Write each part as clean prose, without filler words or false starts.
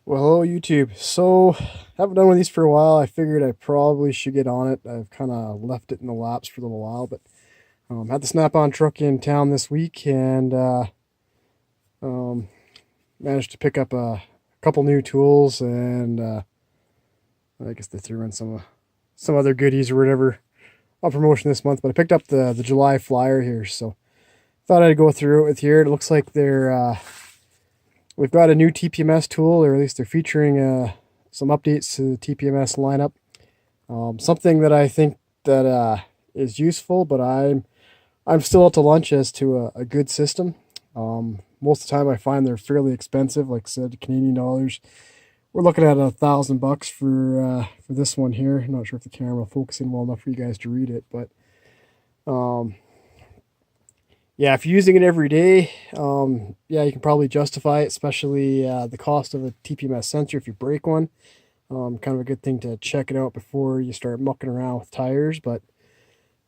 Well, hello YouTube. So, haven't done one of these for a while. I figured I probably should get on it. I've kind of left it in the laps for a little while, but had the Snap-on truck in town this week and um, managed to pick up a couple new tools and I guess they threw in some other goodies or whatever on promotion this month. But I picked up the July flyer here, so thought I'd go through it with here. It looks like we've got a new TPMS tool, or at least they're featuring some updates to the TPMS lineup. Something that I think that is useful, but I'm still out to lunch as to a good system. Most of the time, I find they're fairly expensive. Like I said, Canadian dollars. We're looking at $1,000 for this one here. I'm not sure if the camera will focus in well enough for you guys to read it, but yeah, if you're using it every day, yeah, you can probably justify it, especially the cost of a TPMS sensor if you break one. Kind of a good thing to check it out before you start mucking around with tires. But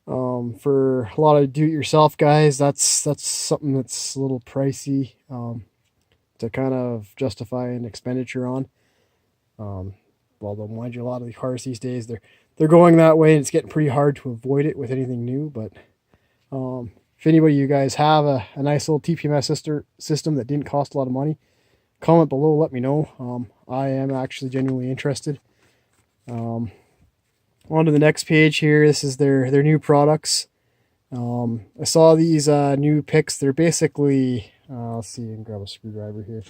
for a lot of do-it-yourself guys, that's something that's a little pricey to kind of justify an expenditure on. Although, mind you, a lot of the cars these days they're going that way, and it's getting pretty hard to avoid it with anything new. But if anybody of you guys have a nice little TPMS system that didn't cost a lot of money, comment below, let me know. I am actually genuinely interested. On to the next page here. This is their new products. I saw these new picks. They're basically, let's see, I can grab a screwdriver here.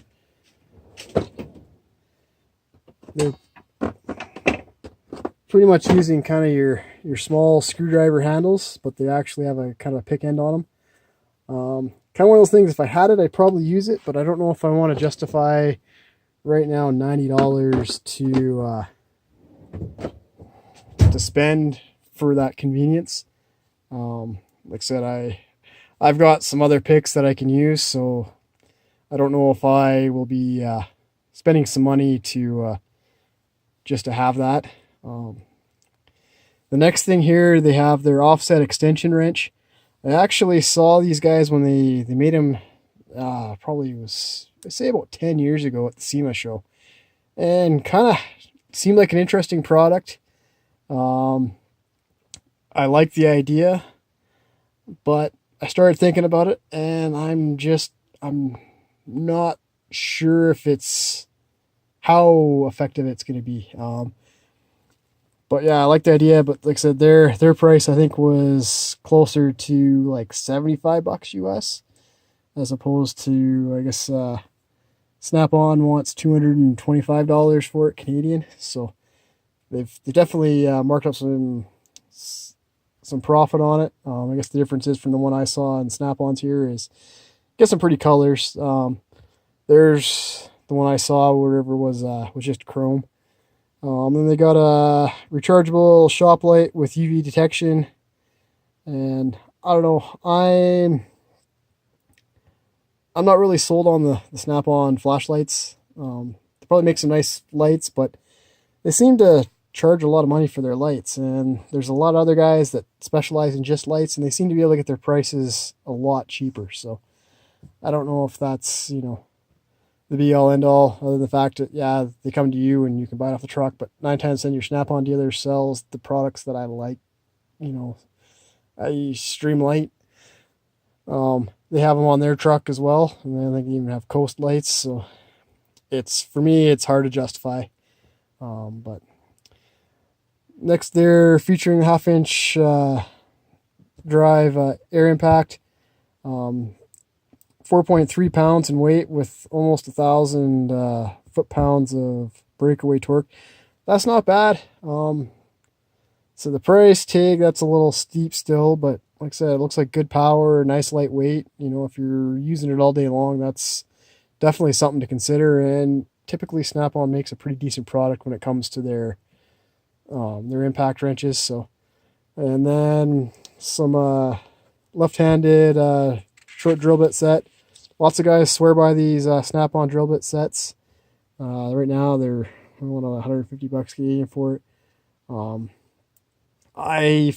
They're pretty much using kind of your small screwdriver handles, but they actually have a kind of a pick end on them. Kind of one of those things, if I had it, I'd probably use it, but I don't know if I want to justify right now $90 to spend for that convenience. Like I said, I've got some other picks that I can use, so I don't know if I will be spending some money to just to have that. The next thing here, they have their offset extension wrench. I actually saw these guys when they made them, probably was, I say about 10 years ago at the SEMA show, and kind of seemed like an interesting product. I like the idea, but I started thinking about it, and I'm not sure if it's how effective it's going to be. But yeah, I like the idea. But like I said, their price I think was closer to like $75 US, as opposed to, I guess, Snap-on wants $225 for it Canadian. So they definitely marked up some profit on it. I guess the difference is from the one I saw in Snap-ons here is get some pretty colors. There's the one I saw, whatever was just chrome. Then they got a rechargeable shop light with UV detection, and I don't know, I'm not really sold on the Snap-on flashlights. They probably make some nice lights, but they seem to charge a lot of money for their lights, and there's a lot of other guys that specialize in just lights, and they seem to be able to get their prices a lot cheaper. So I don't know if that's, the be-all, end-all, other than the fact that, yeah, they come to you and you can buy it off the truck, but 9 times 10 your Snap-on dealer sells the products that I like, I Streamlight. They have them on their truck as well, and then they can even have Coast lights, so for me, it's hard to justify. But next, they're featuring 1/2-inch drive air impact. 4.3 pounds in weight with almost 1,000 foot-pounds of breakaway torque. That's not bad. So the price tag, that's a little steep still, but like I said, it looks like good power, nice lightweight. If you're using it all day long, that's definitely something to consider. And typically Snap-on makes a pretty decent product when it comes to their impact wrenches. So, and then some left-handed short drill bit set. Lots of guys swear by these Snap-on drill bit sets. Right now they're $150 Canadian for it. For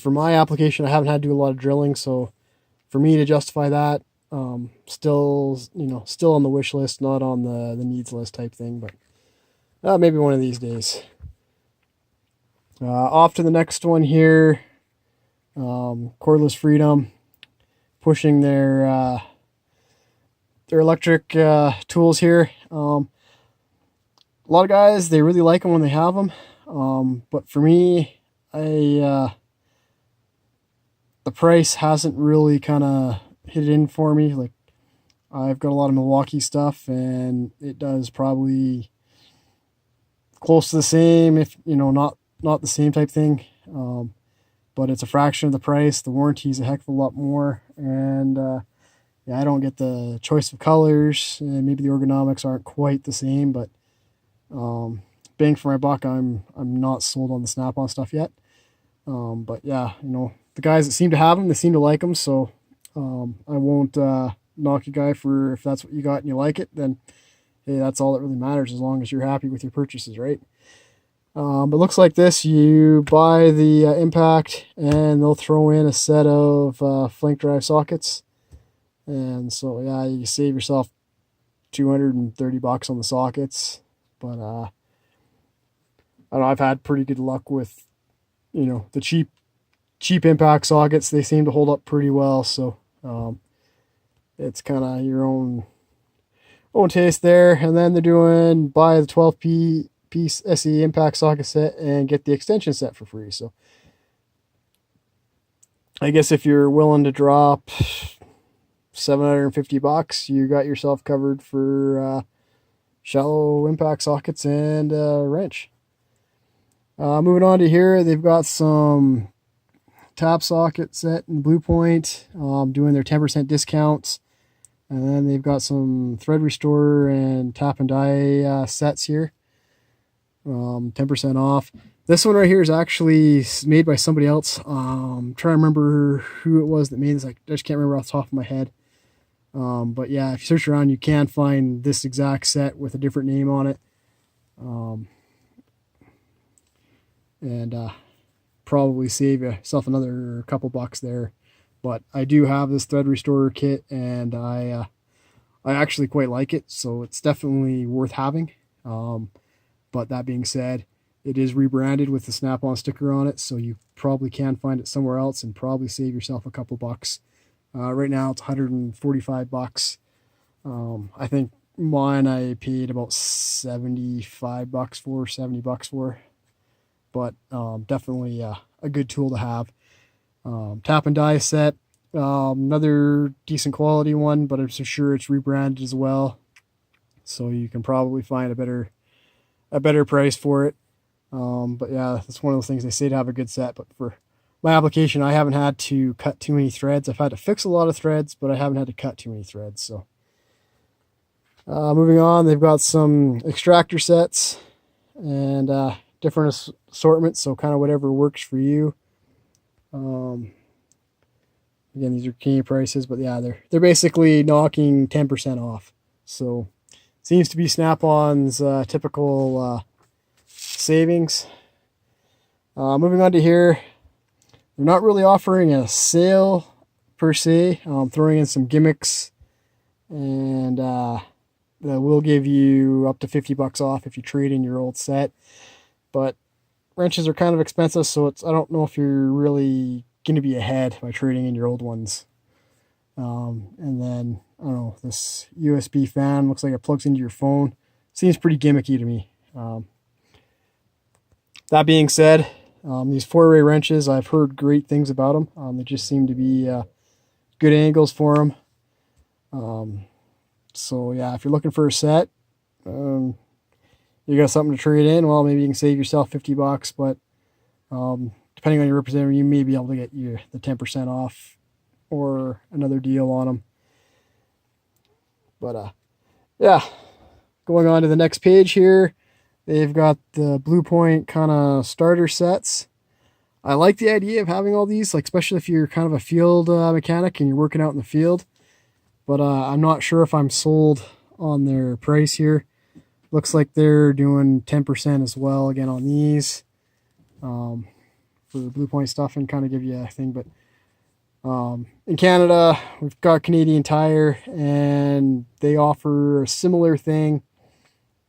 my application, I haven't had to do a lot of drilling, so for me to justify that, still on the wish list, not on the needs list type thing. But Maybe one of these days. Off to the next one here. Cordless Freedom, pushing their electric tools here. A lot of guys, they really like them when they have them. But for me, the price hasn't really kind of hit it in for me. Like, I've got a lot of Milwaukee stuff, and it does probably close to the same, if not the same type thing. But it's a fraction of the price. The warranty is a heck of a lot more, and yeah, I don't get the choice of colors, and maybe the ergonomics aren't quite the same. But bang for my buck, I'm not sold on the Snap-on stuff yet. But yeah, the guys that seem to have them, they seem to like them. So I won't knock a guy for, if that's what you got and you like it, then hey, that's all that really matters, as long as you're happy with your purchases, right? But looks like this: you buy the impact, and they'll throw in a set of flank drive sockets, and so yeah, you save yourself $230 on the sockets. But I don't know, I've had pretty good luck with the cheap impact sockets. They seem to hold up pretty well, so it's kind of your own taste there. And then they're doing buy the 12-piece SE impact socket set and get the extension set for free. So I guess if you're willing to drop $750, you got yourself covered for shallow impact sockets and a wrench. Moving on to here, they've got some tap socket set in Blue Point, doing their 10% discounts. And then they've got some thread restorer and tap and die sets here, 10% off. This one right here is actually made by somebody else. Trying to remember who it was that made this. I just can't remember off the top of my head. But yeah, if you search around, you can find this exact set with a different name on it. And probably save yourself another couple bucks there. But I do have this thread restorer kit, and I actually quite like it, so it's definitely worth having. But that being said, it is rebranded with the Snap-on sticker on it, so you probably can find it somewhere else and probably save yourself a couple bucks. Right now it's $145. I think mine I paid about $75 for, $70 for. But definitely a good tool to have. Tap and die set, another decent quality one, but I'm so sure it's rebranded as well, so you can probably find a better price for it. But yeah, that's one of those things, they say to have a good set, but for my application, I haven't had to cut too many threads. I've had to fix a lot of threads, but I haven't had to cut too many threads. So moving on, they've got some extractor sets and different assortments, so kind of whatever works for you. Again, these are Canadian prices, but yeah, they're basically knocking 10% off. So seems to be Snap-on's typical savings. Moving on to here, they're not really offering a sale per se. Throwing in some gimmicks, and that will give you up to $50 off if you trade in your old set. But wrenches are kind of expensive, so I don't know if you're really going to be ahead by trading in your old ones. And then, I don't know, this USB fan looks like it plugs into your phone. Seems pretty gimmicky to me. That being said, these 4-way wrenches, I've heard great things about them. They just seem to be good angles for them. So yeah, if you're looking for a set, you got something to trade in, well, maybe you can save yourself $50, but depending on your representative, you may be able to get you the 10% off or another deal on them. But yeah, going on to the next page here, they've got the Blue Point kind of starter sets. I like the idea of having all these, like especially if you're kind of a field mechanic and you're working out in the field. But I'm not sure if I'm sold on their price here. Looks like they're doing 10% as well again on these for the Blue Point stuff, and kind of give you a thing. But in Canada, we've got Canadian Tire, and they offer a similar thing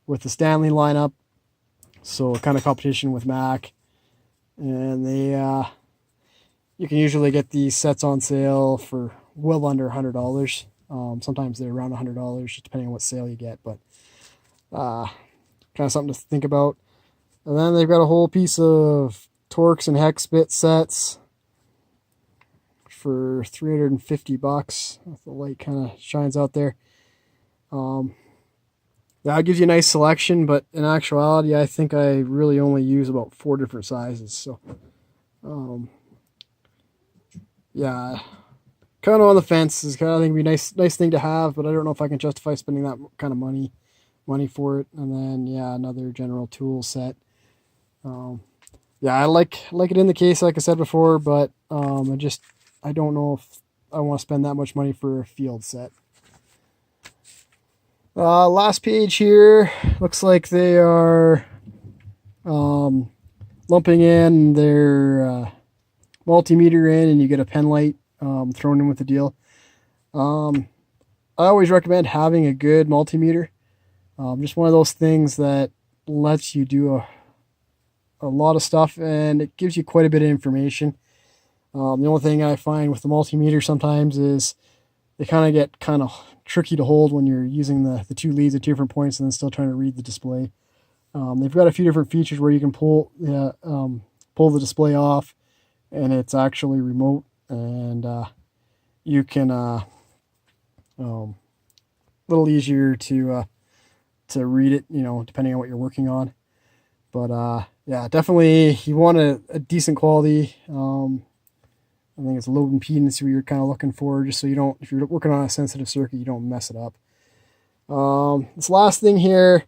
with the Stanley lineup. so kind of competition with Mac. And they you can usually get these sets on sale for well under $100. Sometimes they're around $100, just depending on what sale you get. But kind of something to think about. And then they've got a whole piece of Torx and hex bit sets for $350. The light kind of shines out there. Yeah, it gives you a nice selection, but in actuality, I think I really only use about 4 different sizes. So, yeah, kind of on the fence. Is kind of think it'd be nice thing to have, but I don't know if I can justify spending that kind of money for it. And then yeah, another general tool set. Yeah, I like it in the case, like I said before, but I don't know if I want to spend that much money for a field set. Last page here looks like they are lumping in their multimeter in, and you get a pen light thrown in with the deal. I always recommend having a good multimeter. Just one of those things that lets you do a lot of stuff, and it gives you quite a bit of information. The only thing I find with the multimeter sometimes is they kind of get kind of tricky to hold when you're using the two leads at 2 different points and then still trying to read the display. They've got a few different features where you can pull the display off, and it's actually remote, and you can a little easier to read it, depending on what you're working on. But yeah, definitely you want a decent quality. I think it's low impedance what you're kind of looking for, just so you don't, if you're working on a sensitive circuit, you don't mess it up. This last thing here,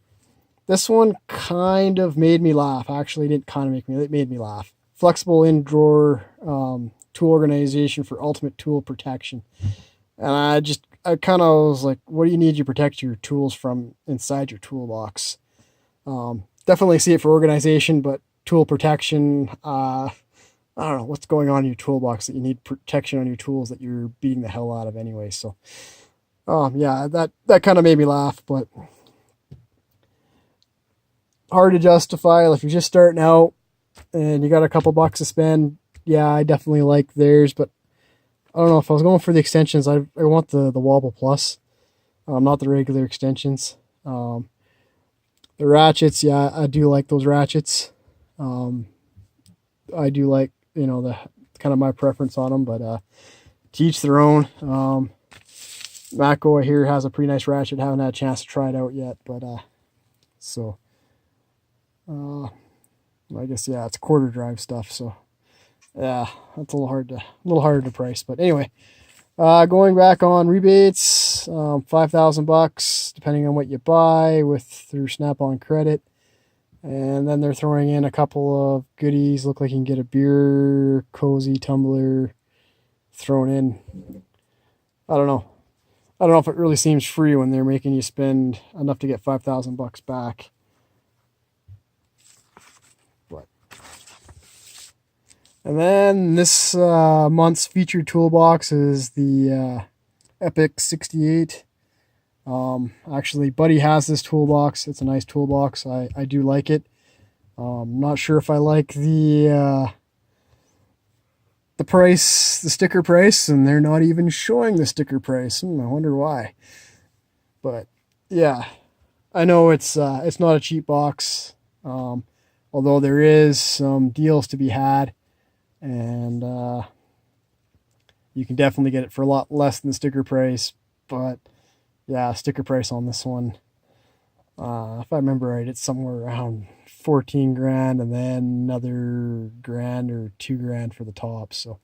this one kind of made me laugh. Actually, it didn't kind of make me, it made me laugh. Flexible in-drawer tool organization for ultimate tool protection. And I kind of was like, what do you need to protect your tools from inside your toolbox? Definitely see it for organization, but tool protection, I don't know what's going on in your toolbox that you need protection on your tools that you're beating the hell out of anyway. So, yeah, that kind of made me laugh, but hard to justify. If you're just starting out and you got a couple bucks to spend, yeah, I definitely like theirs, but I don't know if I was going for the extensions. I want the Wobble Plus, not the regular extensions. The ratchets, yeah, I do like those ratchets. I do like, the kind of my preference on them, but to each their own. Matco here has a pretty nice ratchet. Haven't had a chance to try it out yet, but I guess yeah, it's quarter drive stuff. So yeah, that's a little harder to price. But anyway, going back on rebates, $5,000 depending on what you buy through Snap-on credit. And then they're throwing in a couple of goodies. Look like you can get a beer cozy tumbler thrown in. I don't know if it really seems free when they're making you spend enough to get $5,000 back. But and then this month's featured toolbox is the Epic 68. Actually, Buddy has this toolbox. It's a nice toolbox. I do like it. Not sure if I like the price, the sticker price, and they're not even showing the sticker price. I wonder why. But yeah, I know it's not a cheap box. Although there is some deals to be had, and you can definitely get it for a lot less than the sticker price. But yeah, sticker price on this one, if I remember right, it's somewhere around 14 grand, and then another grand or 2 grand for the tops. So,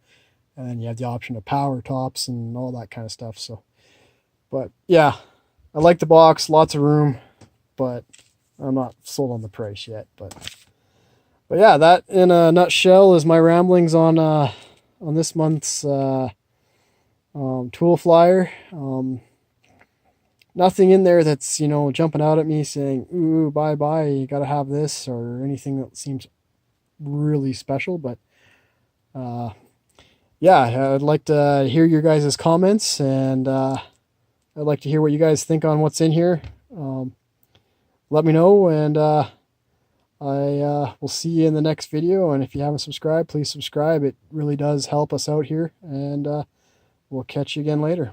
and then you have the option of power tops and all that kind of stuff. So, but yeah, I like the box, lots of room, but I'm not sold on the price yet. But yeah, that in a nutshell is my ramblings on this month's tool flyer. Nothing in there that's, jumping out at me saying, ooh, bye, you got to have this, or anything that seems really special. But, yeah, I'd like to hear your guys' comments, and I'd like to hear what you guys think on what's in here. Let me know, and I will see you in the next video, and if you haven't subscribed, please subscribe. It really does help us out here, and we'll catch you again later.